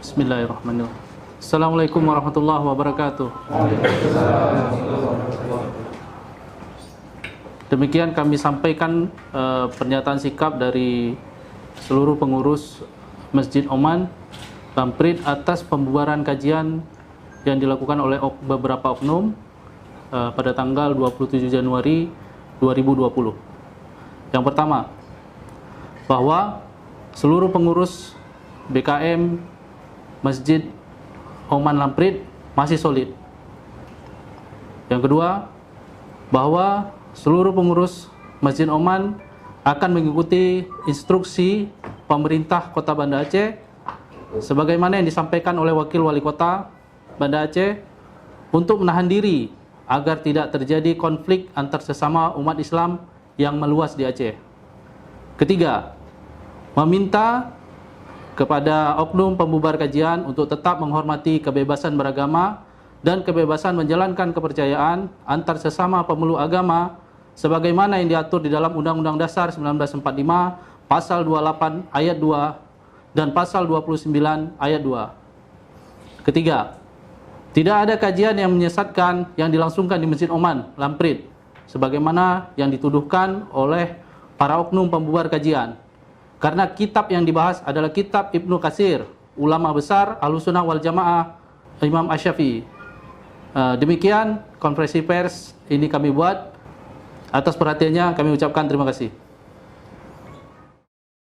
Bismillahirrahmanirrahim. Assalamualaikum warahmatullahi wabarakatuh. Demikian kami sampaikan pernyataan sikap dari seluruh pengurus Masjid Oman Lamprit atas pembubaran kajian yang dilakukan oleh beberapa oknum pada tanggal 27 Januari 2020. Yang pertama, bahwa seluruh pengurus BKM Masjid Oman Lamprit masih solid. Yang kedua, bahwa seluruh pengurus Masjid Oman akan mengikuti instruksi pemerintah Kota Banda Aceh sebagaimana yang disampaikan oleh Wakil Wali Kota Banda Aceh untuk menahan diri agar tidak terjadi konflik antar sesama umat Islam yang meluas di Aceh. Ketiga, meminta kepada oknum pembubar kajian untuk tetap menghormati kebebasan beragama dan kebebasan menjalankan kepercayaan antar sesama pemeluk agama sebagaimana yang diatur di dalam Undang-Undang Dasar 1945 Pasal 28 Ayat 2 dan Pasal 29 Ayat 2. Ketiga, tidak ada kajian yang menyesatkan yang dilangsungkan di Masjid Oman Lamprit sebagaimana yang dituduhkan oleh para oknum pembubar kajian. Karena kitab yang dibahas adalah kitab Ibnu Katsir, ulama besar Ahlussunnah wal Jamaah Imam Asy-Syafi'i. Demikian konferensi pers ini kami buat. Atas perhatiannya kami ucapkan terima kasih.